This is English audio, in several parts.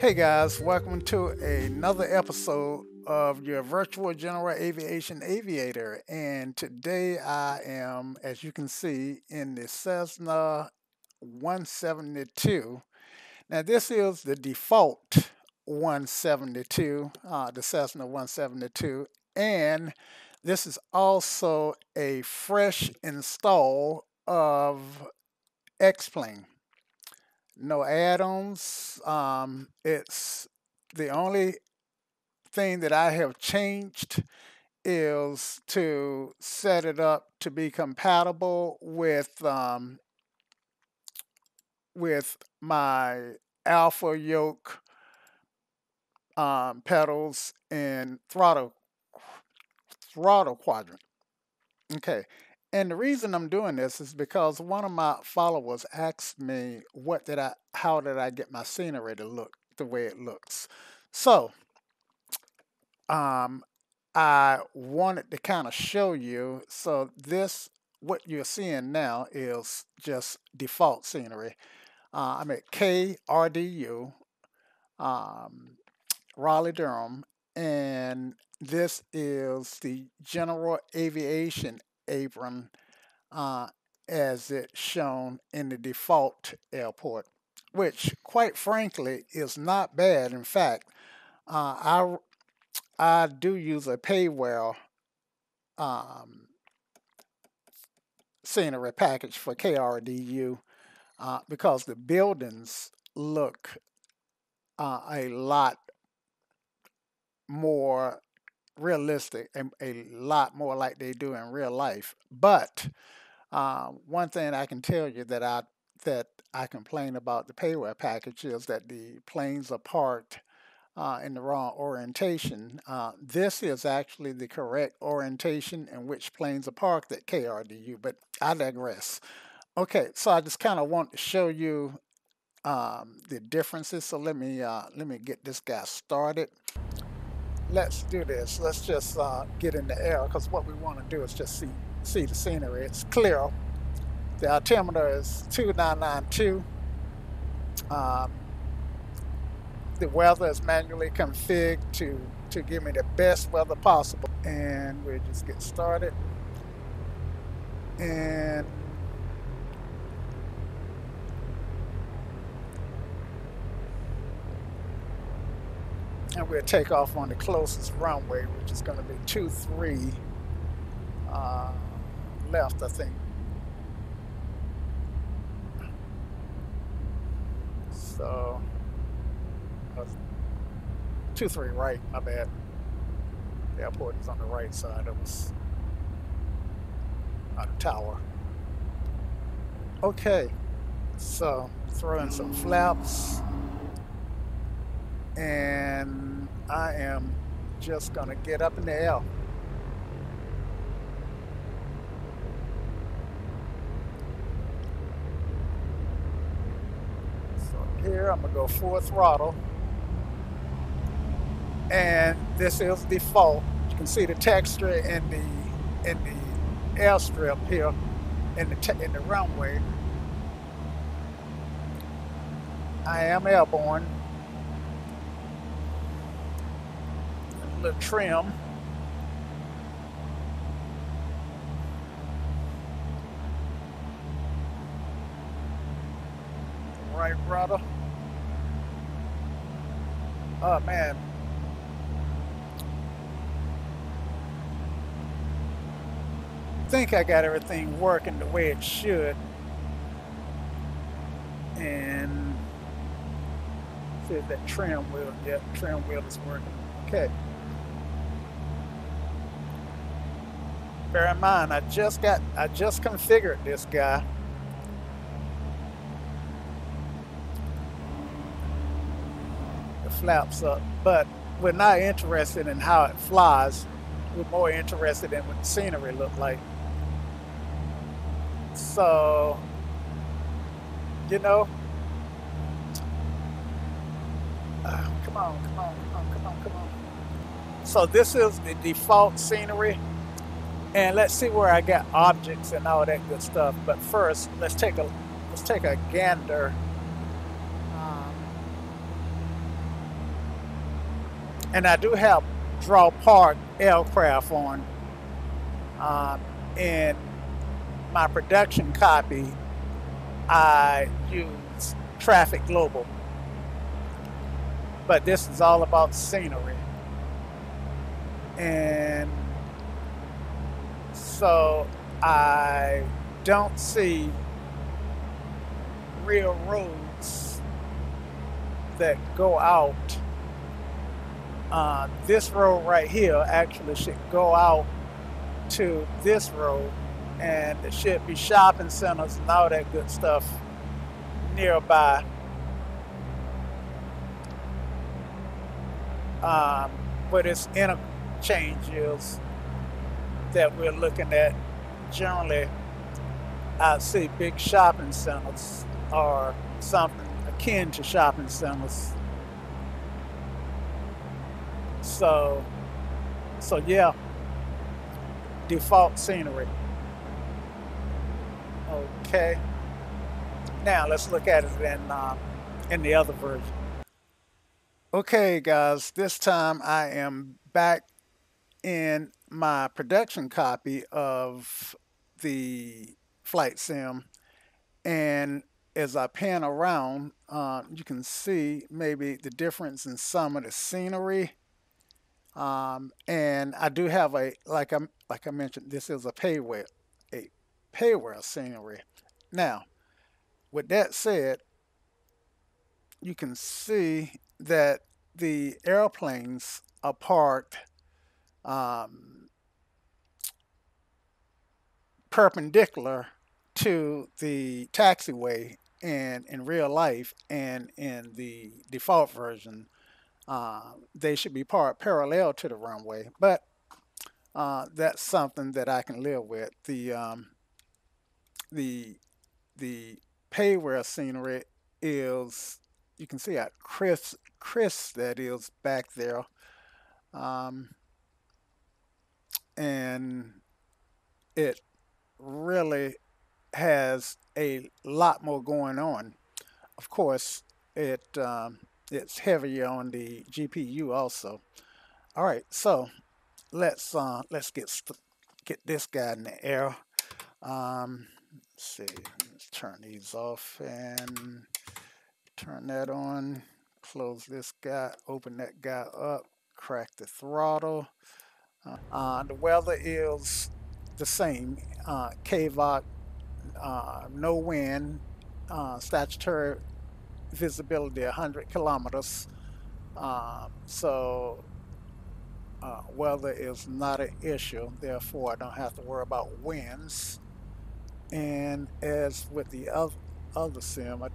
Hey guys, welcome to another episode of your virtual general aviation aviator. And today I am, as you can see, in the Cessna 172. Now, this is the default 172, the Cessna 172. And this is also a fresh install of X-Plane. No add-ons. It's the only thing that I have changed is to set it up to be compatible with my alpha yoke pedals and throttle quadrant. Okay. And the reason I'm doing this is because one of my followers asked me how did I get my scenery to look the way it looks. So I wanted to kind of show you. So what you're seeing now is just default scenery. I'm at KRDU, Raleigh-Durham, and this is the general aviation apron as it's shown in the default airport, which quite frankly is not bad. In fact, I do use a payware scenery package for KRDU because the buildings look a lot more realistic and a lot more like they do in real life. But one thing I can tell you that I complain about the payware package is that the planes are parked in the wrong orientation. This is actually the correct orientation in which planes are parked at KRDU, but I digress. Okay, so I just kind of want to show you the differences. So let me get this guy started. Let's do this. Let's just get in the air because what we want to do is just see the scenery. It's clear. The altimeter is 2992. The weather is manually configured to give me the best weather possible. And we'll just get started. And we'll take off on the closest runway, which is going to be 23 left, I think. So 23 right, my bad. The airport is on the right side. It was on the tower. Okay, so throw in some flaps. And I am just gonna get up in the air. So here I'm gonna go full throttle, and this is default. You can see the texture in the airstrip here in the runway. I am airborne. Little trim. Right rudder. Oh man. I think I got everything working the way it should. And see if that trim wheel, yeah, trim wheel is working. Okay. Bear in mind, I just configured this guy. The flaps up, but we're not interested in how it flies. We're more interested in what the scenery look like. So, you know, come on. So this is the default scenery. And let's see where I got objects and all that good stuff. But first, let's take a gander And I do have draw park aircraft on. In my production copy, I use Traffic Global, but this is all about scenery. And so I don't see real roads that go out. This road right here actually should go out to this road, and there should be shopping centers and all that good stuff nearby. But it's interchanges that we're looking at. Generally, I see big shopping centers or something akin to shopping centers. So, so yeah, default scenery. Okay. Now let's look at it in the other version. Okay, guys, this time I am back in my production copy of the flight sim, and as I pan around, you can see maybe the difference in some of the scenery. And I do have like I mentioned, this is a payware scenery. Now, with that said, you can see that the airplanes are parked um, perpendicular to the taxiway and in real life, and in the default version they should be parked parallel to the runway, but that's something that I can live with. The the payware scenery is, you can see how crisp that is back there, um, and it really has a lot more going on. Of course, it's heavier on the GPU also. All right, so let's get this guy in the air. Let's see, let's turn these off and turn that on. Close this guy, open that guy up, crack the throttle. The weather is the same. KVOC, no wind, statutory visibility 100 kilometers. So weather is not an issue. Therefore, I don't have to worry about winds. And as with the other sim, I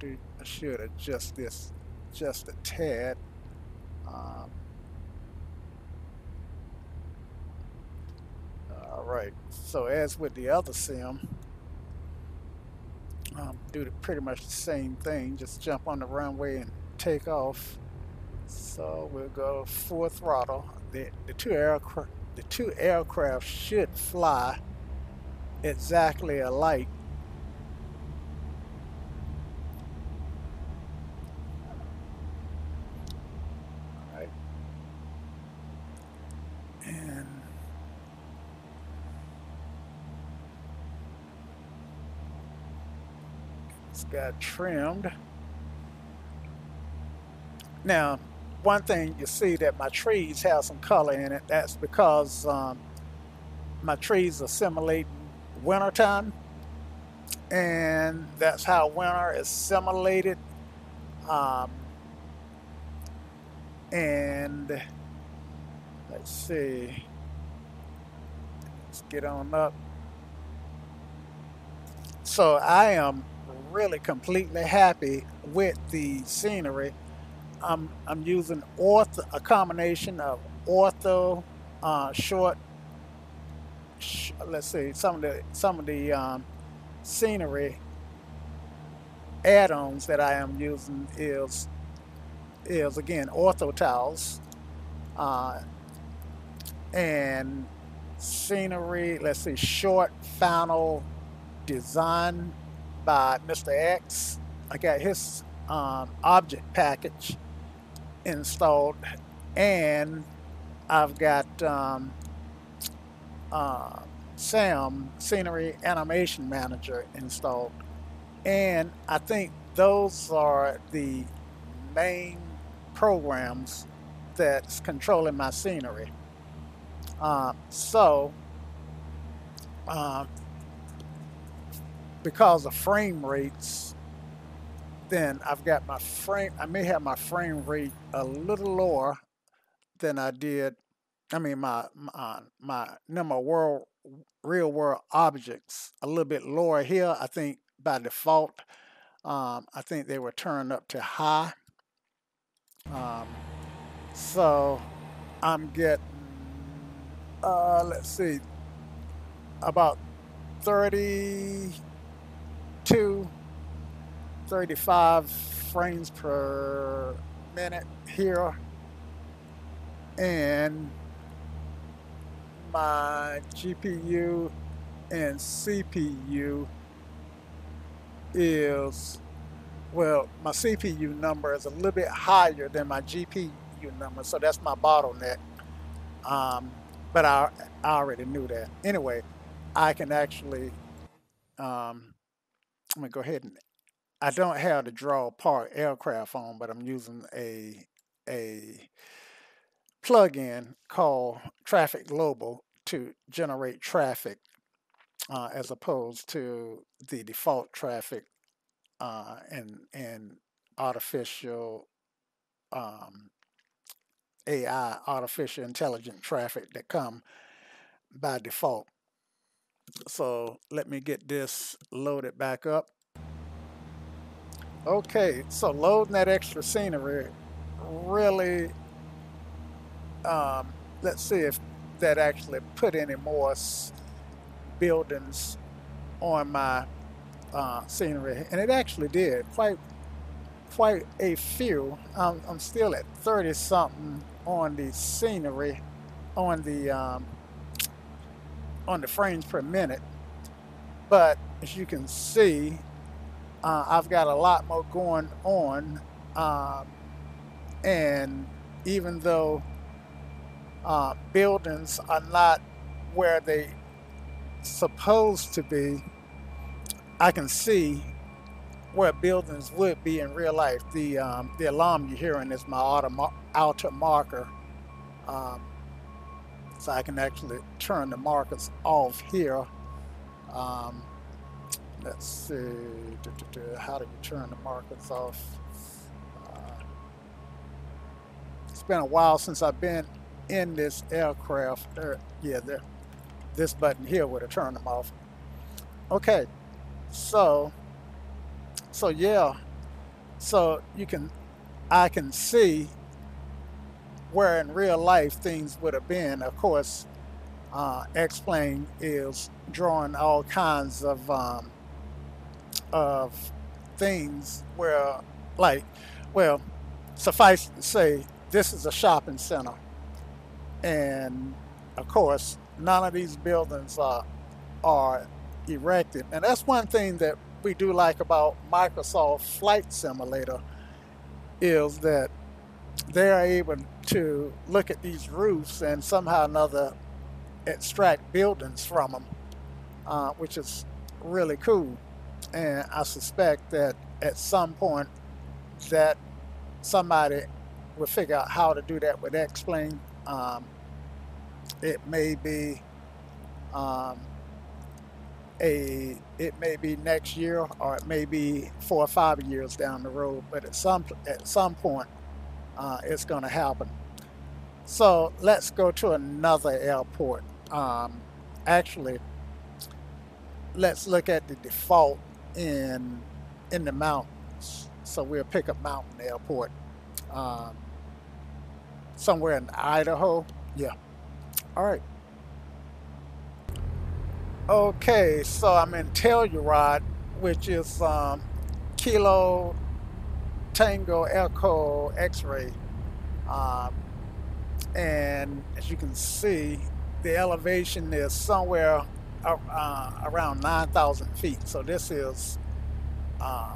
should adjust this just a tad. Um, all right. So as with the other sim, do pretty much the same thing. Just jump on the runway and take off. So we'll go full throttle. The two aircraft should fly exactly alike. All right. And it's got trimmed. Now, one thing you see that my trees have some color in it. That's because my trees are simulating wintertime, and that's how winter is simulated. Um, and let's see, let's get on up. So I am really completely happy with the scenery. I'm using Ortho, a combination of Ortho, short. Let's see, some of the scenery add-ons that I am using is again Ortho tiles, uh, and scenery. Let's see, short final design by Mr. I got his object package installed, and I've got uh, Sam Scenery Animation Manager installed. And I think those are the main programs that's controlling my scenery. So, uh, because of frame rates, then I've got my frame, I may have my frame rate a little lower than I did. I mean, my number of real world objects a little bit lower here. I think by default, I think they were turned up to high. Um, so I'm getting, let's see, about 32, 35 frames per minute here. And my GPU and CPU is, well, my CPU number is a little bit higher than my GPU number, so that's my bottleneck. Um, but I already knew that. Anyway, I can actually, I'm gonna go ahead and, I don't have the draw part aircraft on, but I'm using a plugin called Traffic Global to generate traffic as opposed to the default traffic and artificial um, AI, artificial intelligent traffic that come by default. So let me get this loaded back up. Okay, so loading that extra scenery really, let's see if that actually put any more buildings on my scenery, and it actually did quite a few. I'm still at 30 something on the scenery, on the frames per minute. But as you can see, I've got a lot more going on, um, and even though buildings are not where they supposed to be, I can see where buildings would be in real life. The alarm you're hearing is my auto marker, um, so I can actually turn the markers off here. Um, let's see, how do you turn the markers off? Uh, it's been a while since I've been in this aircraft. Yeah, this button here would have turned them off. Okay, so yeah, so I can see where in real life things would have been. Of course, X-Plane is drawing all kinds of things where, like, well, suffice to say, this is a shopping center, and of course, none of these buildings are erected, and that's one thing that we do like about Microsoft Flight Simulator is that they're able to look at these roofs and somehow or another extract buildings from them, which is really cool. And I suspect that at some point that somebody will figure out how to do that with X-Plane. It may be um, it may be next year or it may be 4 or 5 years down the road, but at some point it's going to happen. So let's go to another airport. Actually, let's look at the default in the mountains. So we'll pick a mountain airport um, somewhere in Idaho. Yeah. All right. Okay, so I'm in Telluride, which is Kilo Tango Echo X-ray, um, and as you can see, the elevation is somewhere around 9,000 feet. So this is uh,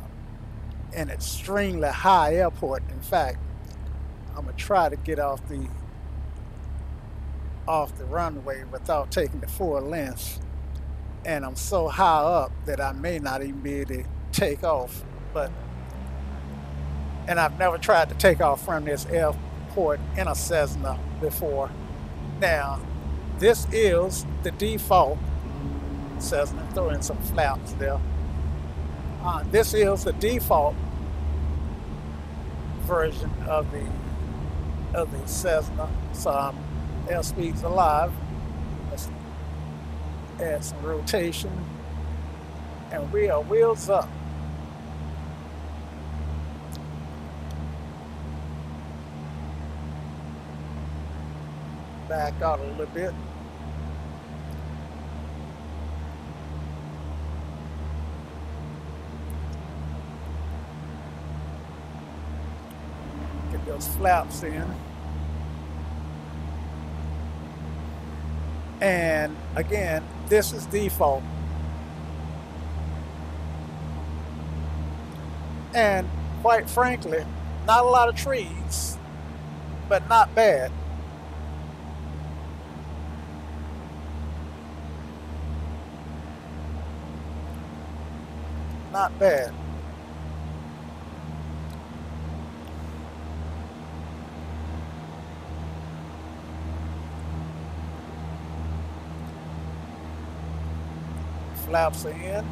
an extremely high airport. In fact, I'm gonna try to get off the runway without taking the full length, and I'm so high up that I may not even be able to take off. And I've never tried to take off from this airport in a Cessna before. Now, this is the default Cessna. Throw in some flaps there. This is the default version of the Cessna. So airspeed's alive. Let's add some rotation, and we are wheels up. Back out a little bit. Get those flaps in. And again, this is default. And quite frankly, not a lot of trees, but not bad. Not bad. Flaps are in.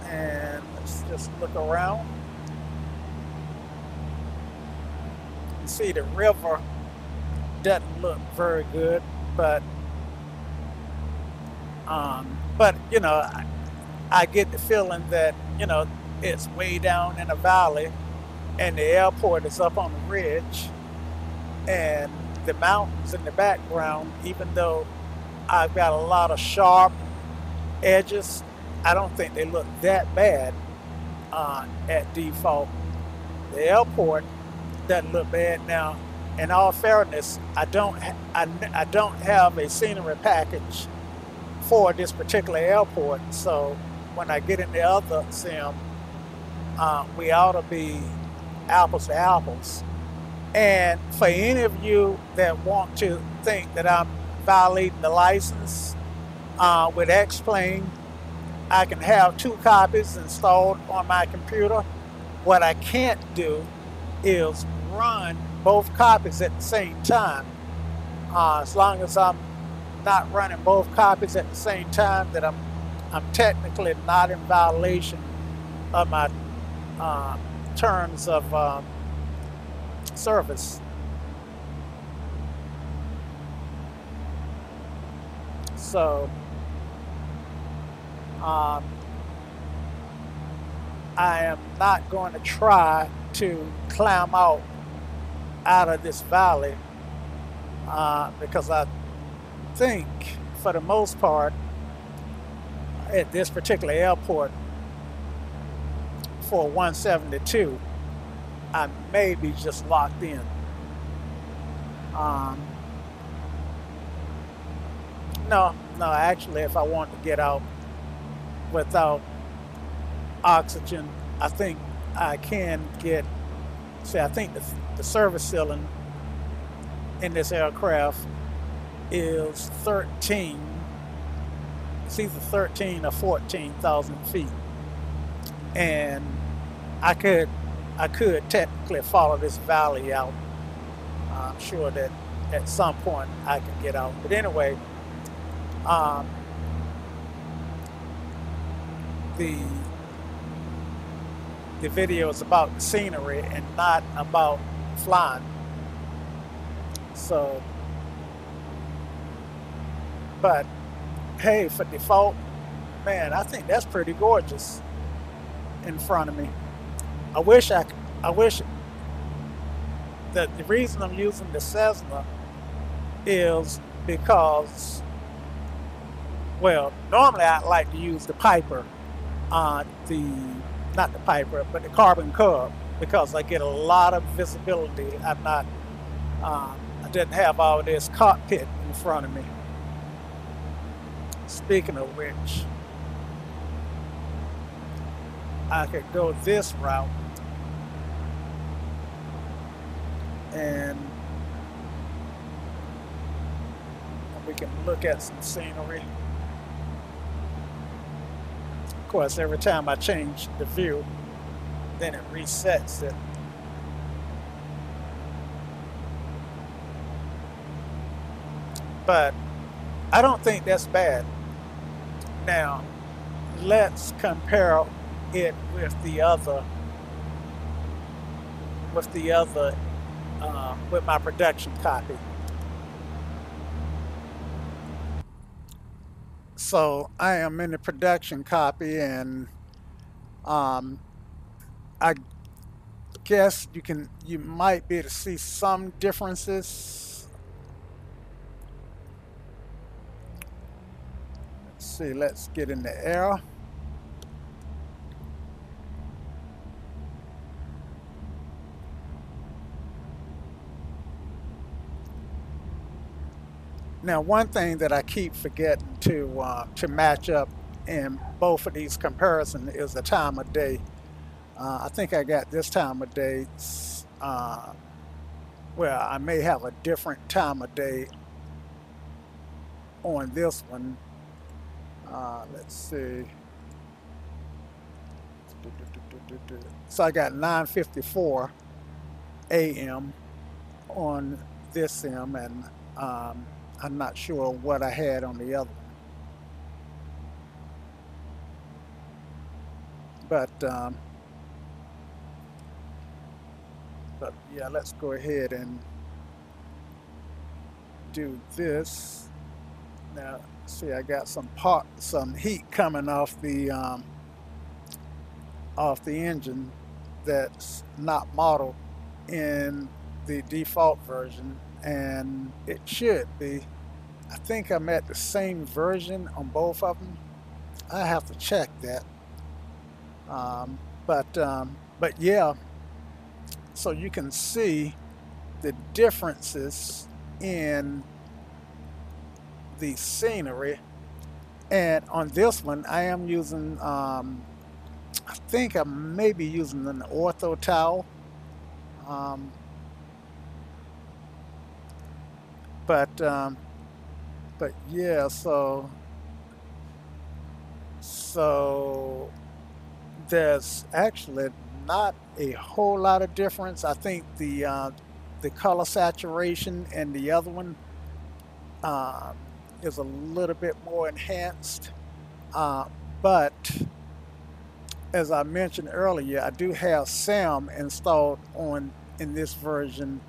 And let's just look around. You see the river doesn't look very good, but you know, I get the feeling that, you know, it's way down in a valley and the airport is up on the ridge, and the mountains in the background, even though I've got a lot of sharp edges, I don't think they look that bad at default. The airport doesn't look bad. Now, in all fairness, I don't have a scenery package for this particular airport, so when I get in the other sim, we ought to be apples to apples. And for any of you that want to think that I'm violating the license with X-Plane, I can have 2 copies installed on my computer. What I can't do is run both copies at the same time. As long as I'm not running both copies at the same time, that I'm technically not in violation of my terms of service. So I am not going to try to climb out of this valley because I think, for the most part, at this particular airport for 172, I may be just locked in. No, actually, if I want to get out without oxygen, I think I can get, see, I think the service ceiling in this aircraft is 13, it's either 13 or 14,000 feet. And I could technically follow this valley out. I'm sure that at some point I can get out. But anyway, the video is about the scenery and not about flying. So, but hey, for default, man, I think that's pretty gorgeous in front of me. I wish that the reason I'm using the Cessna is because, well, normally I like to use the Piper, not the Piper, but the Carbon Cub, because I get a lot of visibility. I didn't have all this cockpit in front of me. Speaking of which, I could go this route and we can look at some scenery. Of course, every time I change the view, then it resets it. But I don't think that's bad. Now, let's compare it with the other, with my production copy. So I am in the production copy, and um, I guess you might be able to see some differences. Let's see, let's get in the air. Now, one thing that I keep forgetting to match up in both of these comparisons is the time of day. I think I got this time of day. Uh, well, I may have a different time of day on this one. Let's see. So I got 9:54 a.m. on this sim, and I'm not sure what I had on the other one. But yeah, let's go ahead and do this. Now, see, I got some heat coming off the engine that's not modeled in the default version, and it should be. I think I'm at the same version on both of them. I have to check that. Um, but yeah, so you can see the differences in the scenery. And on this one, I am using, I think I may be using an Ortho towel. Um, but um, but yeah, so there's actually not a whole lot of difference. I think the color saturation in the other one um, is a little bit more enhanced. Uh, but as I mentioned earlier, I do have SAM installed on in this version,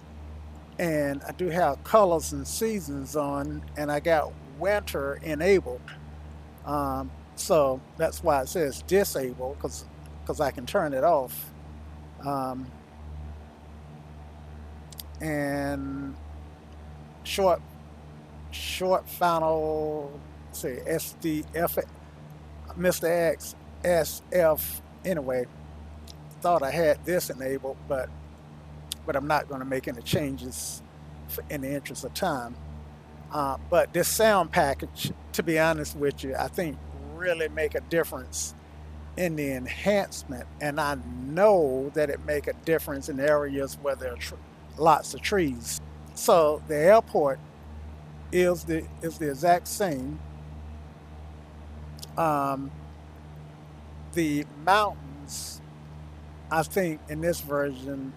and I do have colors and seasons on, and I got winter enabled. So that's why it says disable, because I can turn it off. Um, and short final, say SDF, Mr. X SF. Anyway, thought I had this enabled, but I'm not going to make any changes in the interest of time. But this sound package, to be honest with you, I think really make a difference in the enhancement, and I know that it make a difference in areas where there are lots of trees. So the airport is the exact same. Um, the mountains, I think, in this version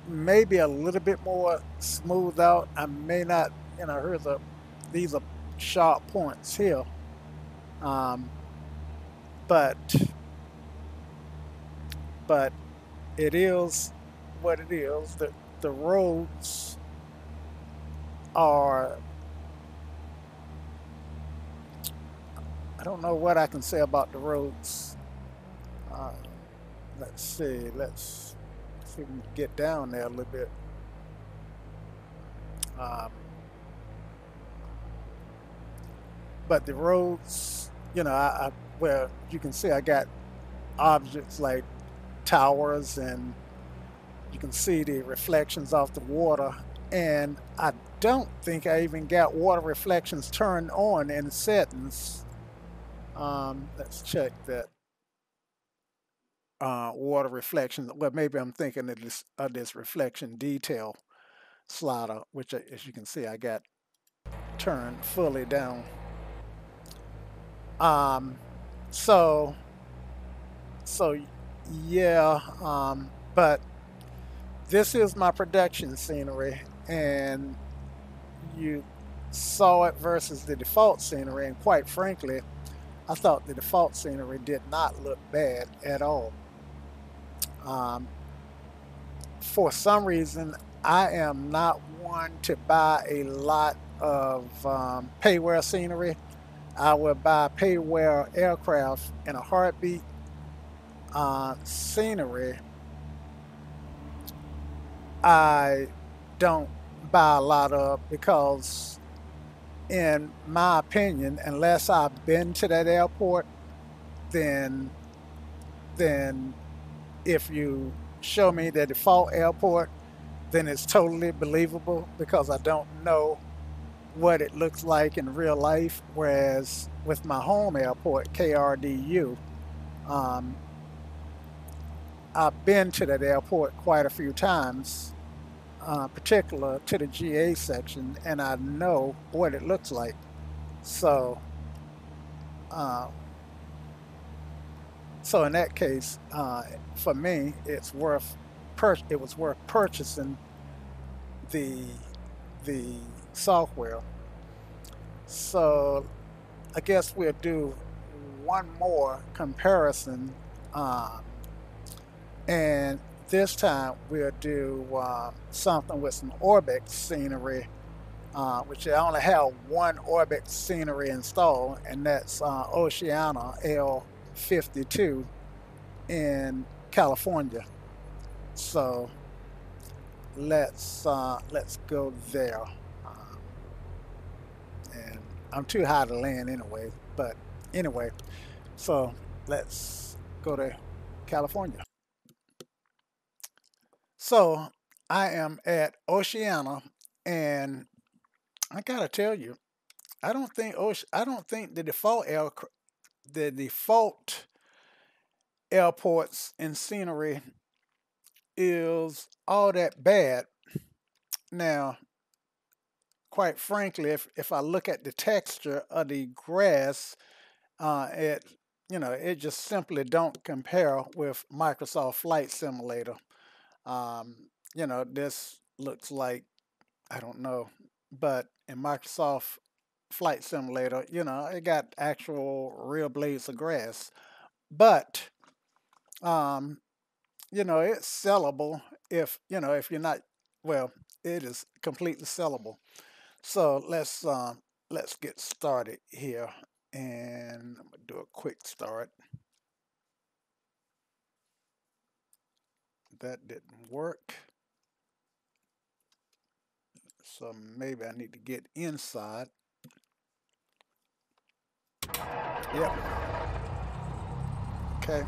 maybe a little bit more smoothed out. I may not, here's these are sharp points here. Um, but but it is what it is. The roads are, I don't know what I can say about the roads. Uh, let's see. Let's see if we can get down there a little bit. Um, but the roads, well, you can see I got objects like towers, and you can see the reflections off the water. And I don't think I even got water reflections turned on in settings. Let's check that. water reflection. Well, maybe I'm thinking of this reflection detail slider, which as you can see, I got turned fully down. Um, so, so yeah, but this is my production scenery, and you saw it versus the default scenery, and quite frankly, I thought the default scenery did not look bad at all. Um, for some reason, I am not one to buy a lot of payware scenery. I would buy payware aircraft in a heartbeat. Scenery, I don't buy a lot of because, in my opinion, unless I've been to that airport, then then if you show me the default airport, then it's totally believable because I don't know what it looks like in real life. Whereas with my home airport, KRDU, um, I've been to that airport quite a few times, particular to the GA section, and I know what it looks like. So, uh, so in that case, for me, it was worth purchasing the the software. So I guess we'll do one more comparison, um, and this time we'll do something with some orbit scenery, which I only have one orbit scenery installed, and that's Oceano L52 in California. So let's go there. And I'm too high to land anyway. But anyway, so let's go to California. So I am at Oceano, and I gotta tell you, I don't think the default airports and scenery is all that bad. Now, quite frankly, if I look at the texture of the grass, it it just simply don't compare with Microsoft Flight Simulator. Um, this looks like, I don't know, but in Microsoft Flight Simulator, it got actual real blades of grass. But um, it's sellable if you're not, well, it is completely sellable. So let's get started here, and I'm gonna do a quick start. That didn't work. So maybe I need to get inside. Yep. Okay.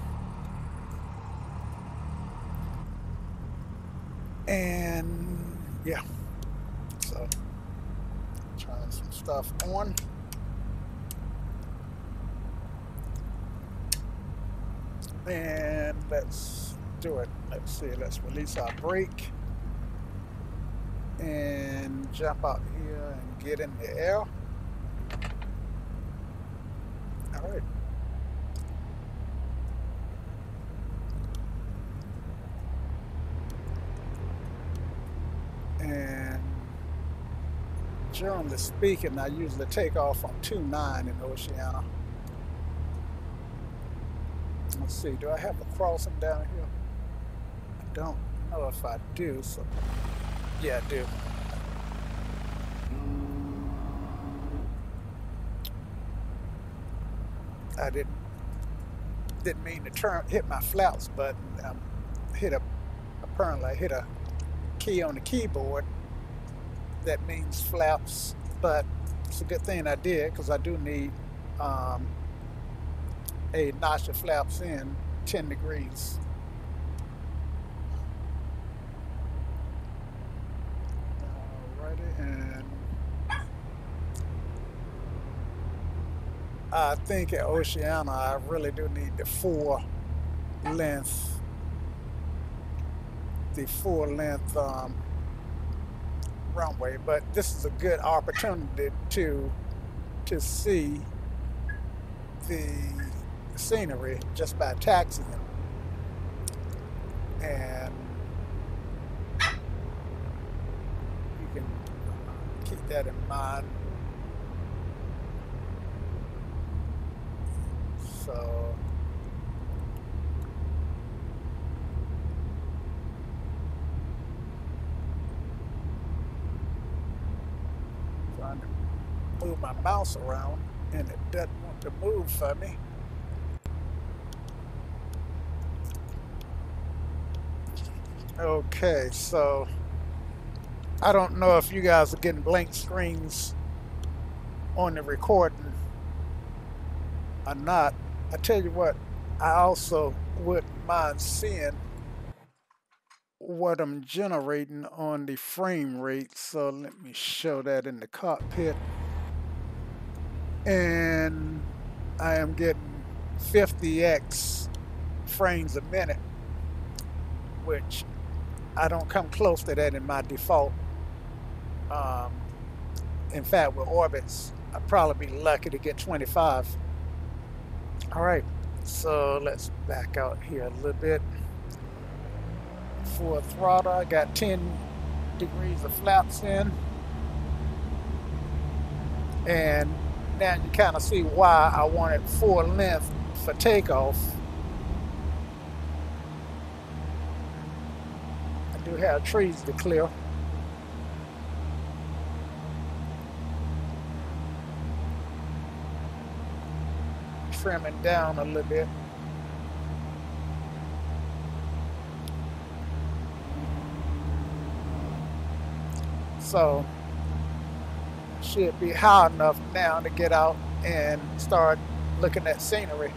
And yeah, so trying some stuff on. And let's do it. Let's see, let's release our brake and jump out here and get in the air. All right. And generally speaking, I usually take off on 2.9 in Oceano. Let's see, do I have a crossing down here? I don't know if I do, so yeah, I do. I didn't mean to hit my flaps button. Apparently I hit a key on the keyboard that means flaps, but it's a good thing I did because I do need a notch of flaps in 10 degrees. Alrighty, and I think at Oceana I really do need the 4 length, the full length runway. But this is a good opportunity to see the scenery just by taxiing. And you can keep that in mind. So trying to move my mouse around and it doesn't want to move for me. Okay, so I don't know if you guys are getting blank screens on the recording or not. I tell you what, I also wouldn't mind seeing what I'm generating on the frame rate. So let me show that in the cockpit. And I am getting 50x frames a minute, which I don't come close to that in my default. In fact, with orbits, I'd probably be lucky to get 25. All right, so let's back out here a little bit. Full throttle, I got 10 degrees of flaps in. And now you kind of see why I wanted full length for takeoff. I do have trees to clear. Trimming down a little bit. So should be high enough now to get out and start looking at scenery.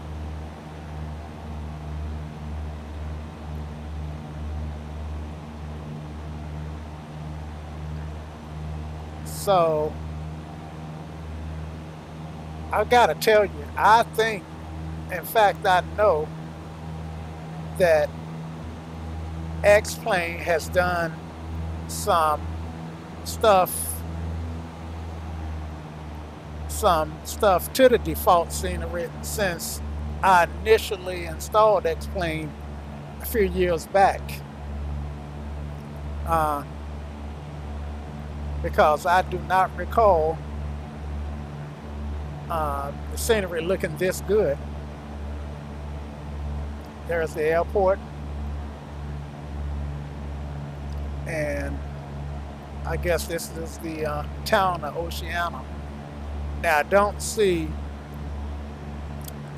So I gotta tell you, I think, in fact, I know that X-Plane has done some stuff to the default scenery since I initially installed X-Plane a few years back. Because I do not recall the scenery looking this good. There's the airport, and I guess this is the town of Oceano. Now I don't see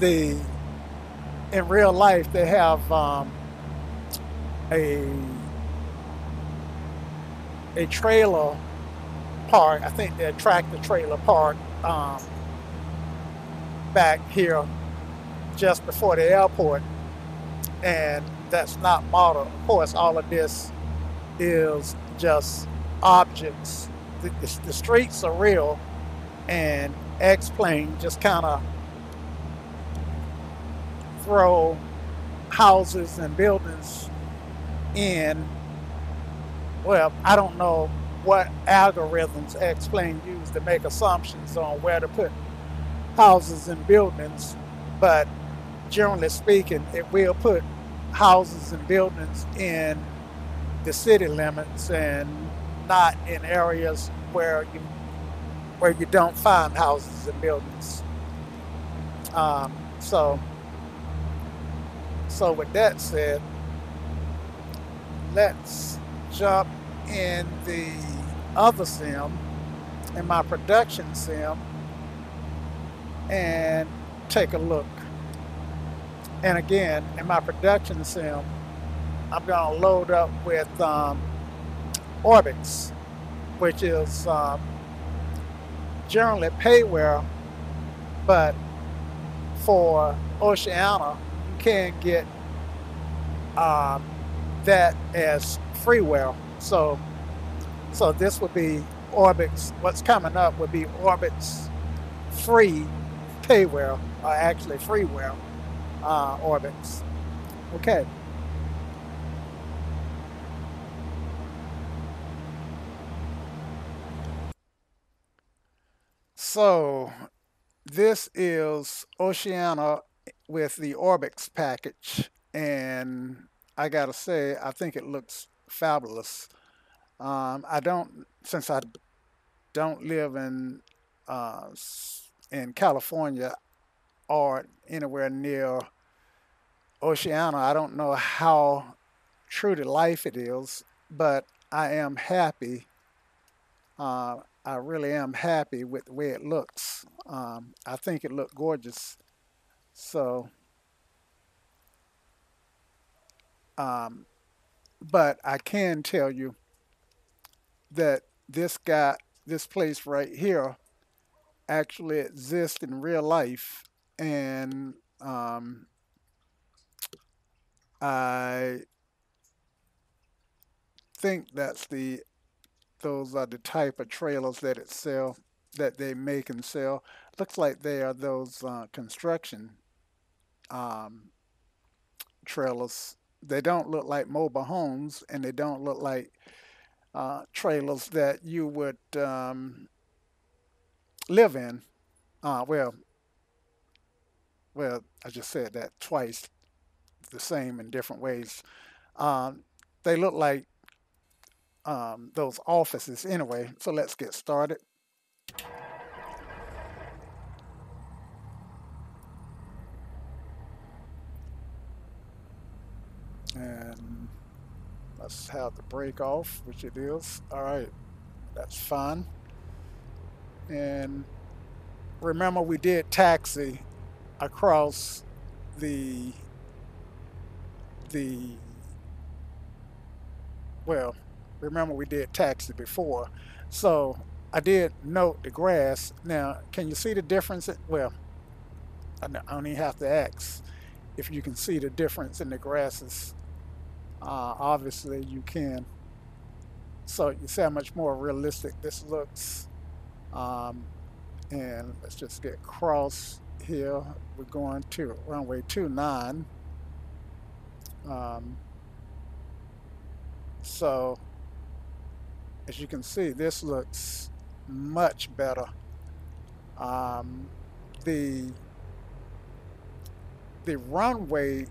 in real life they have a trailer park. I think they're tractor trailer park back here just before the airport, and that's not modeled. Of course, all of this is just objects. The streets are real, and X-Plane just kind of throw houses and buildings in. Well, I don't know what algorithms X-Plane use to make assumptions on where to put houses and buildings, but generally speaking, it will put houses and buildings in the city limits and not in areas where you don't find houses and buildings. So with that said, let's jump in the other sim, in my production sim, and take a look. And again, in my production sim, I'm going to load up with Orbix, which is generally payware, but for Oceano, you can get that as freeware. So this would be Orbix. What's coming up would be Orbix free payware, or actually freeware Orbix. Okay, so this is Oceano with the Orbix package, and I gotta say, I think it looks fabulous. I don't, since I don't live in California or anywhere near Oceano. I don't know how true to life it is, but I am happy. I really am happy with the way it looks. I think it looked gorgeous. So, um, but I can tell you that this place right here, actually exists in real life, and I think those are the type of trailers that they make and sell. Looks like they are those construction um, trailers. They don't look like mobile homes, and they don't look like trailers that you would live in. Uh, well, well, I just said that twice, the same in different ways. Um, they look like those offices anyway. So let's get started. And let's have the break off, which it is. All right, that's fine. And remember, we did taxi across the the well. Remember, we did taxi before, so I did note the grass. Now, can you see the difference? Well, I don't even have to ask if you can see the difference in the grasses. Obviously, you can. So you see how much more realistic this looks. Um, and let's just get across here. We're going to runway 29. Um, so as you can see, this looks much better. Um, the the runway,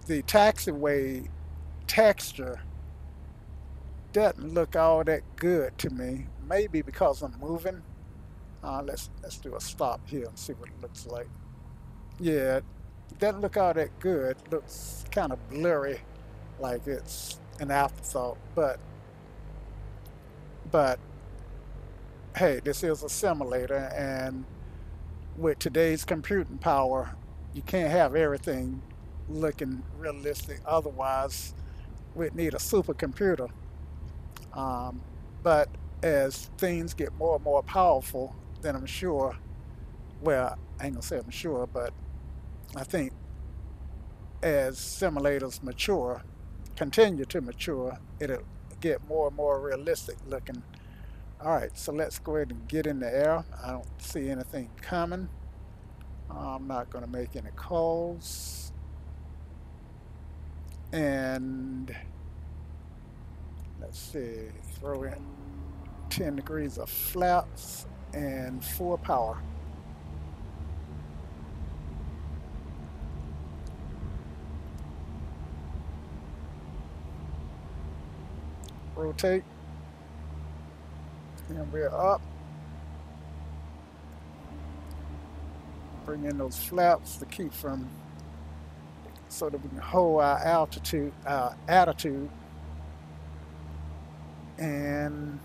the taxiway texture doesn't look all that good to me. Maybe because I'm moving. Let's do a stop here and see what it looks like. Yeah, it doesn't look all that good. Looks kind of blurry, like it's an afterthought. But hey, this is a simulator, and with today's computing power, you can't have everything looking realistic. Otherwise, we'd need a supercomputer. Um, but as things get more and more powerful, then I'm sure. Well, I ain't gonna say I'm sure, but I think as simulators mature, continue to mature, it'll get more and more realistic looking. All right, so let's go ahead and get in the air. I don't see anything coming. I'm not going to make any calls. And let's see, throw in 10 degrees of flaps and full power. Rotate, and we're up. Bring in those flaps to keep from, so that we can hold our altitude, our attitude. And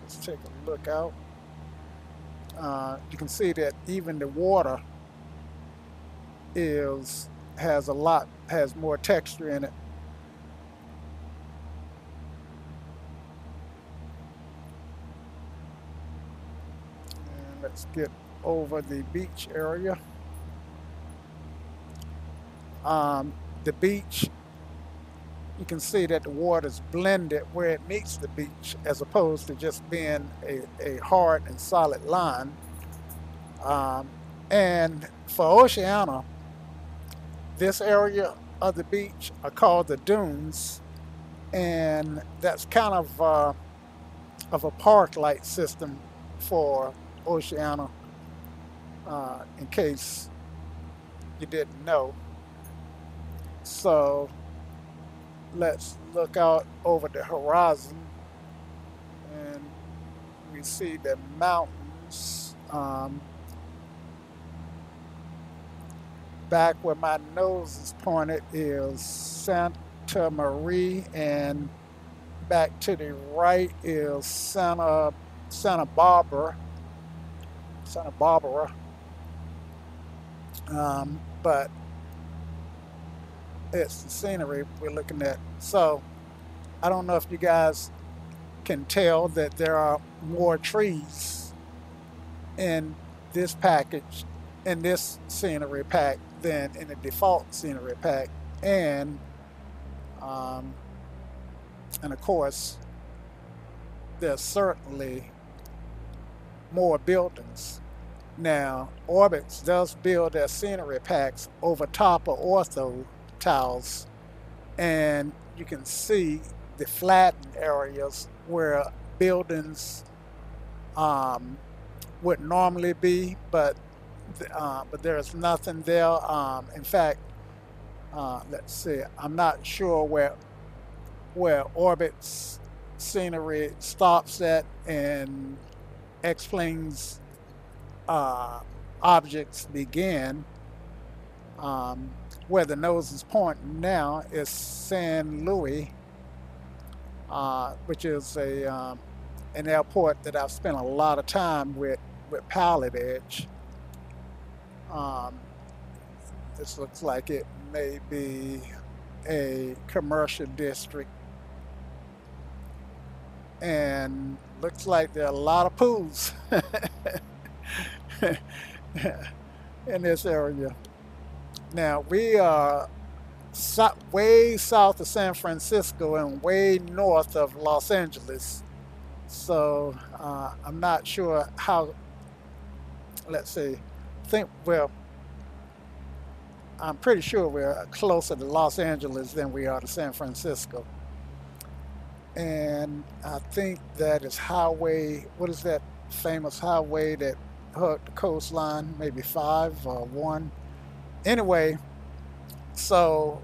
let's take a look out. You can see that even the water has more texture in it. And let's get over the beach area. The beach, you can see that the water's blended where it meets the beach, as opposed to just being a hard and solid line. Um, and for Oceano, this area of the beach are called the dunes, and that's kind of a park-like system for Oceano, in case you didn't know. So let's look out over the horizon, and we see the mountains. Back where my nose is pointed is Santa Maria, and back to the right is Santa Barbara. Santa Barbara. But it's the scenery we're looking at. So I don't know if you guys can tell that there are more trees in this package, in this scenery pack, than in the default scenery pack. And um, and of course, there's certainly more buildings. Now, Orbitz does build their scenery packs over top of Ortho tiles, and you can see the flattened areas where buildings would normally be, but there's nothing there. In fact, let's see. I'm not sure where Orbit's scenery stops at and explains objects begin. Where the nose is pointing now is San Luis, which is an airport that I've spent a lot of time with Pilot Edge. Um, this looks like it may be a commercial district, and looks like there are a lot of pools in this area. Now we are way south of San Francisco and way north of Los Angeles. So I'm not sure how. Let's see. Think well. I'm pretty sure we're closer to Los Angeles than we are to San Francisco. And I think that is highway. What is that famous highway that hooked the coastline? Maybe five or one. Anyway, so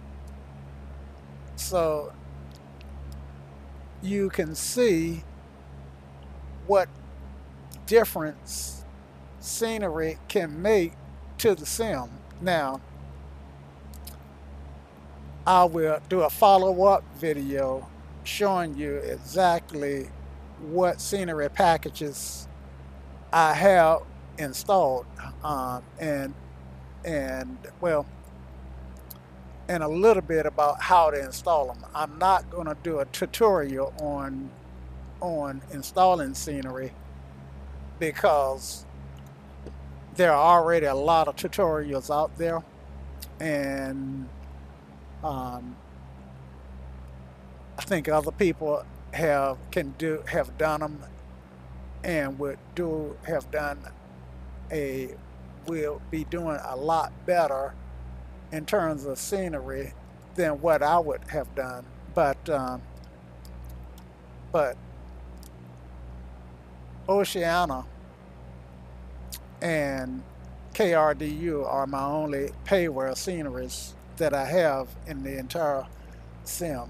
so you can see what difference scenery can make to the sim. Now, I will do a follow-up video showing you exactly what scenery packages I have installed, and well, and a little bit about how to install them. I'm not going to do a tutorial on installing scenery because there are already a lot of tutorials out there, and um, I think other people have done them, and would do have done a will be doing a lot better in terms of scenery than what I would have done. But Oceana and KRDU are my only payware sceneries that I have in the entire sim.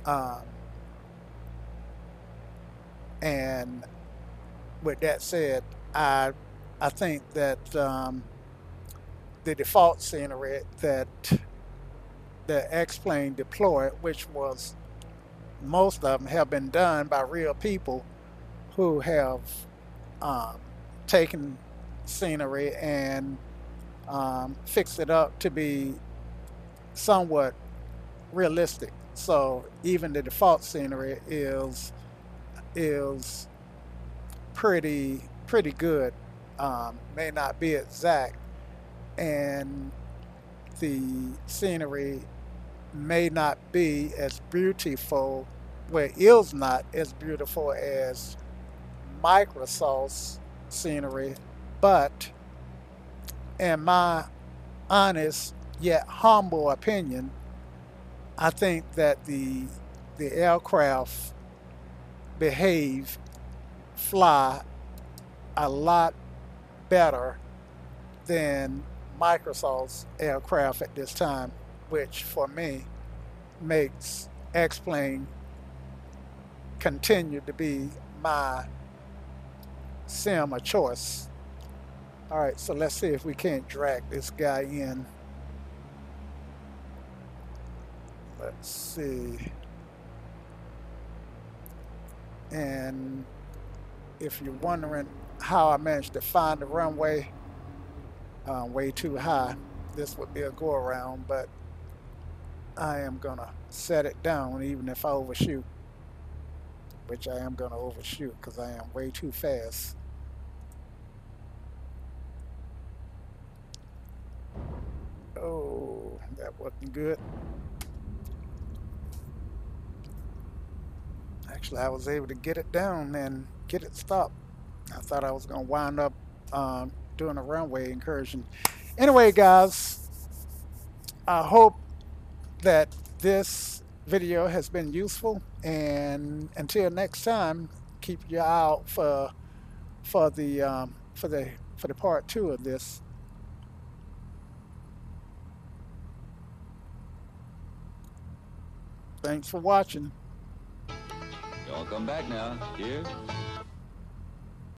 Um, and with that said, I I think that the default scenery that the X-Plane deployed, which was most of them have been done by real people who have um, taken scenery and fixed it up to be somewhat realistic. So even the default scenery is pretty good. May not be exact, and the scenery may not be as beautiful, well, it is not as beautiful as Microsoft's scenery, but in my honest yet humble opinion, I think that the aircraft behave, fly a lot better than Microsoft's aircraft at this time, which for me makes X-Plane continue to be my sim of choice. All right, so let's see if we can't drag this guy in. Let's see. And if you're wondering how I managed to find the runway way too high, this would be a go around, but I am gonna set it down even if I overshoot, which I am gonna overshoot because I am way too fast. Oh, that wasn't good. Actually, I was able to get it down and get it stopped. I thought I was gonna wind up doing a runway incursion. Anyway, guys, I hope that this video has been useful. And until next time, keep your eye out for the for the part two of this. Thanks for watching. Y'all come back now. Cheers.